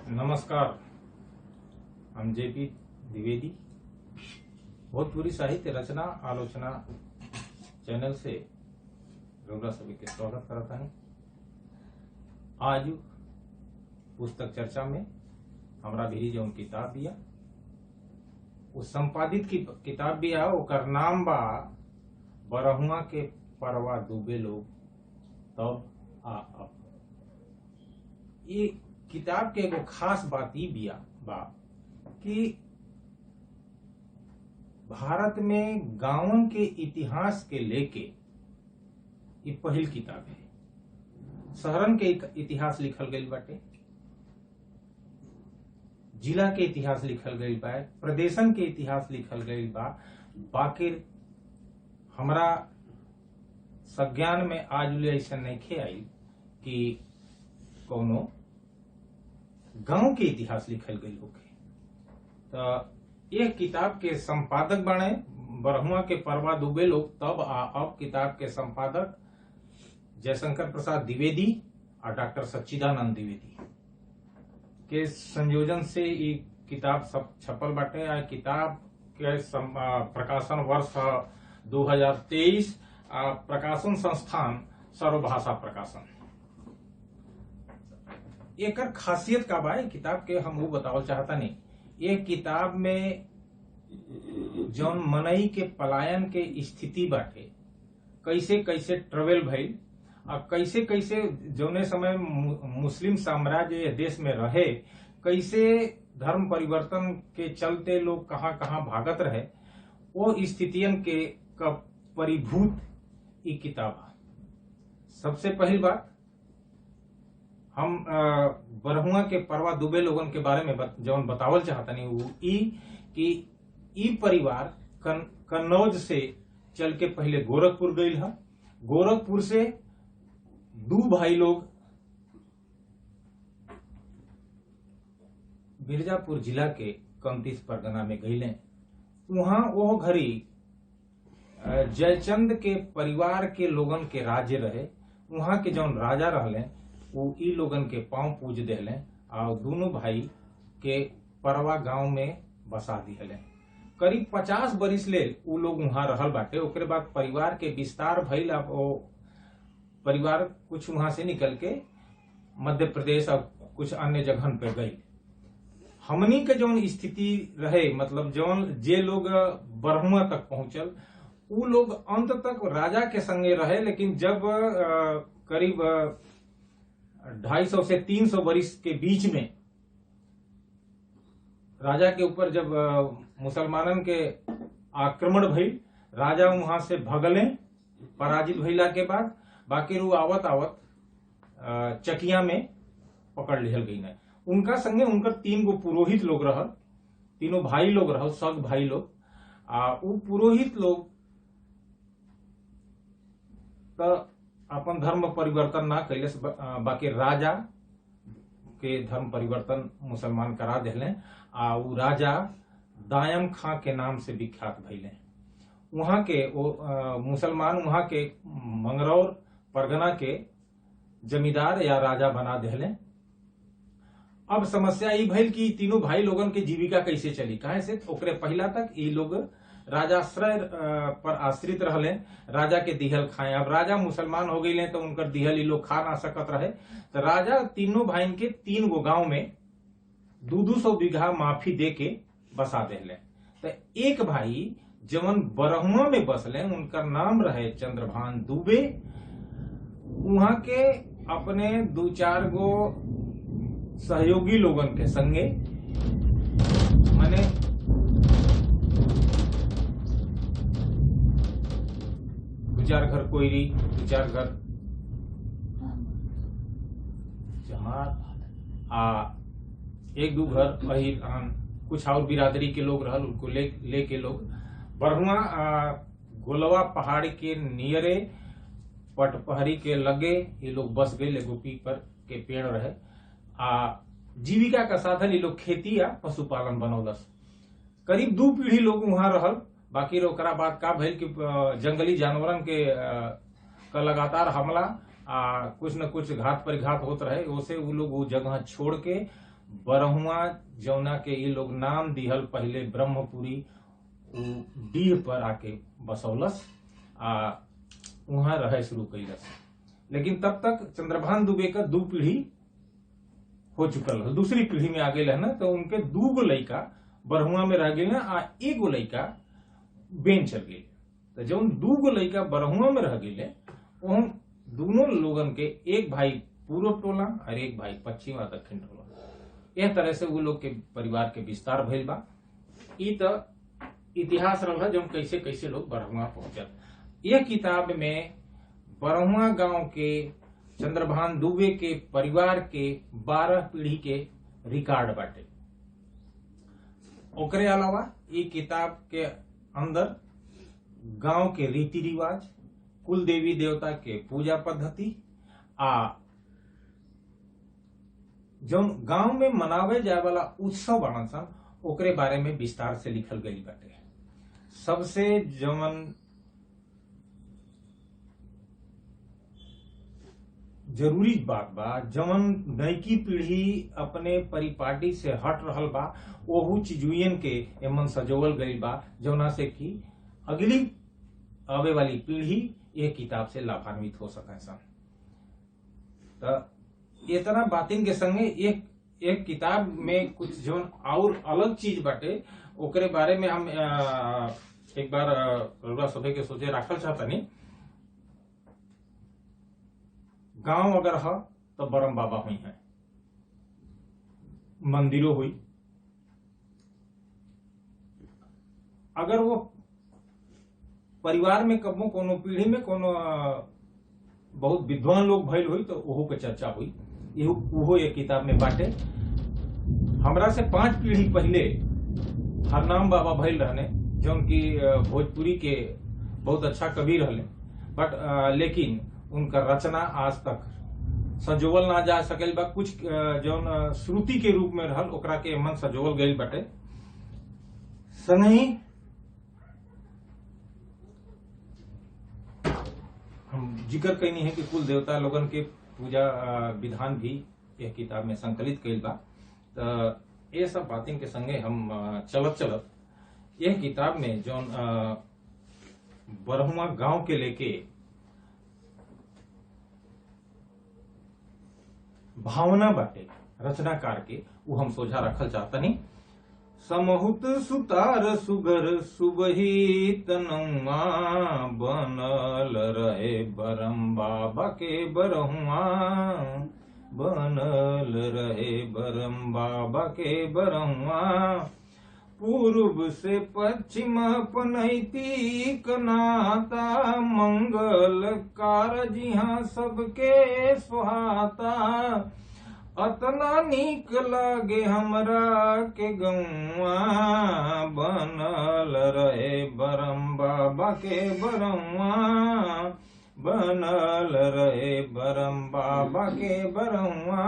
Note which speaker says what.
Speaker 1: नमस्कार। हम जेपी द्विवेदी भोजपुरी साहित्य रचना आलोचना चैनल से रउरा सभी के स्वागत करता है। आज पुस्तक चर्चा में हमरा भी जो किताब बिया वो संपादित की किताब बिया, ओकर नाम बा बरहुआ के परवा डूबे लोग तब आ अब। ये किताब के एगो खास बात ई बिया बा कि भारत में गांवन के इतिहास के लेके ये पहल किताब है। शहरन के इतिहास लिखल गईल बाटे, जिला के इतिहास लिखल गईल बा, प्रदेशन के इतिहास लिखल गईल बा। बाकिर हमरा संज्ञान में आज ले ऐसा नहीं आई कि कोनो गांव के इतिहास लिखल गई होके। तो यह किताब के संपादक बने बरहुआ के परवा डूबे लोग तब आ अब किताब के संपादक जयशंकर प्रसाद द्विवेदी और डॉक्टर सच्चिदानंद द्विवेदी के संयोजन से ये किताब सब छपल बाटे। आ किताब के प्रकाशन वर्ष 2023, प्रकाशन संस्थान सर्वभाषा प्रकाशन। एकर खासियत का बा किताब के हम वो बतावल चाहता नहीं। ये किताब में जौन मनई के पलायन के स्थिति बाटे, कैसे कैसे ट्रेवल भइल और कैसे कैसे जौने समय मुस्लिम साम्राज्य देश में रहे, कैसे धर्म परिवर्तन के चलते लोग कहाँ कहाँ भागत रहे, वो स्थितियन के परिभूत ये किताब। सबसे पहली बात हम बरहुआ के परवा डूबे लोगन के बारे में जौन बतावल चाहता नहीं वो कि ई परिवार कन्नौज से चल के पहले गोरखपुर गईल है। गोरखपुर से दो भाई लोग मिर्जापुर जिला के 31 परगना में गईले। वहां वो घड़ी जयचंद के परिवार के लोगन के राज्य रहे। वहां के जौन राजा रहले वो ई लोगन के पांव पूज देले और दोनों भाई के परवा गांव में बसा दिहले। करीब 50 बरिस ले वो लोग वहां रहल बाटे। ओकरे बाद परिवार के विस्तार भइल। अब वो परिवार कुछ वहां से निकल के मध्य प्रदेश और कुछ अन्य जगहन पे गई। हमनी के जौन स्थिति रहे, मतलब जौन जे लोग बरहुआ तक पहुंचल वो लोग अंत तक राजा के संगे रहे। लेकिन जब करीब 250 से 300 बरिस के बीच में राजा के ऊपर जब मुसलमानन के आक्रमण भइल, राजा वहां से भगले पराजित भइला के बाद। बाकी रू आवत आवत चकिया में पकड़ लिहल गई न। उनका संगे उनकर 3 गो पुरोहित लोग रहल, तीनों भाई लोग रहल, सग भाई लोग। वो पुरोहित लोग तो अपन धर्म परिवर्तन ना कैले, बाकी राजा के धर्म परिवर्तन मुसलमान करा दिले। वो राजा दायम खां के नाम से विख्यात भइले। वहां के वो मुसलमान वहां के मंगरौर परगना के जमींदार या राजा बना दिले। अब समस्या ई भइल कि तीनों भाई लोगन के जीविका कैसे चली। काहे से ओकरे पहला तक ये लोग राजाश्रय पर आश्रित रहले, राजा के दिहल खाए। अब राजा मुसलमान हो गए तो उनकर दिहल लोग खा ना सकत रहे। तो राजा तीनों भाई के 3 गो गांव में 200 बीघा माफी दे के बसा देले। तो एक भाई जवन बरहुआ में बसले, उनका नाम रहे चंद्रभान दुबे। वहां के अपने 2-4 गो सहयोगी लोगन के संगे, माने 2-4 घर कोयरी, 2-4 घर जमात, 1-2 घर अहिर, कुछ और बिरादरी के लोग रहल। उनको ले के लोग बरहुआ गोलवा पहाड़ के नियरे पटपहरी के लगे ये लोग बस गए। एगो पीपर के पेड़ रहे। जीविका का साधन ये लोग खेती या पशुपालन बनौलस। करीब 2 पीढ़ी लोग वहां रहल। बाकी ओकरा बाद का भइल कि जंगली जानवरन के का लगातार हमला कुछ न कुछ घात परिघात होत रहे। उसे वो लोग वो जगह छोड़ के बरहुआ जौना के ये लोग नाम दिहल पहले ब्रह्मपुरी, उ डीह पर आके बसौलस आ वहां रहे शुरू कैलस। लेकिन तब तक चंद्रभान दुबे का 2 पीढ़ी हो चुकल है, दूसरी पीढ़ी में आ गए है ना, तो उनके 2 गो लड़का बरहुआ में रह गए आ 1 गो लड़का बेन चल गए। तो जौन 2 गो लड़का बरहुआ में रह गए उन दोनों लोगन के एक भाई पूर्व टोला और एक भाई पश्चिम और दक्षिण टोला, यह तरह से वो लोग के परिवार के विस्तार भइल बा। ई तो इतिहास रहा जो कैसे कैसे लोग बरहुआ पहुंचल। यह किताब में बरहुआ गांव के चंद्रभान दुबे के परिवार के 12 पीढ़ी के रिकॉर्ड बाटे। ओकरे अलावा ये किताब के अंदर गांव के रीति रिवाज, कुल देवी देवता के पूजा पद्धति आ जौन गांव में मनावे जाए वाला उत्सव बाड़न सन ओकरे बारे में विस्तार से लिखल गई बाटे। सबसे जौन जरूरी बात बा, जौन नईकी पीढ़ी अपने परिपाटी से हट रहल बा, ओहू चीजुइन के एमन सजोवल गई बा, जौना से कि अगली आवे वाली पीढ़ी ये किताब से लाभान्वित हो सके सन। तो इतना बातिन के संगे एक किताब में कुछ जौन और अलग चीज बाटे ओकरे बारे में हम एक बार रउरा सभे के सोचे राखल चाहतनी। गांव अगर है तो बरम बाबा हुई है, मंदिरों हुई, अगर वो परिवार में कबो कोनो पीढ़ी में कोनो बहुत विद्वान लोग भइल हुई तो ओहो के चर्चा हुई, उहो एक किताब में बाटे। हमरा से 5 पीढ़ी पहले हरनाम बाबा भइल रहने, जो उनकी भोजपुरी के बहुत अच्छा कवि रहले, बट लेकिन उनका रचना आज तक सजोवल ना जा सकेल बा। कुछ जौन श्रुति के रूप में रहल ओकरा के मन सजोवल गईल बाटे। संगही हम जिक्र कैनी है कि कुल देवता लोगन के पूजा विधान भी यह किताब में संकलित कईल बा। तो ये सब बातें के संगे हम चलत चलत यह किताब में जौन बरहुआ गांव के लेके भावना बाटे रचनाकार के वो हम सोझा रखल चाहतनी। समहुत सुतार सुगर सुबही तनौआ, बनल रहे बरम बाबा के बरहुआ, बनल रहे बरम बाबा के बरहुआ। पूर्व से पश्चिम पनैतिक नाता, मंगल कारज यहाँ सबके सुहाता। अतना नीक लागे हमरा के गौआ, बनल रहे बरम बाबा के बरहुआ, बनल रहे बरम बाबा के बरहुआ।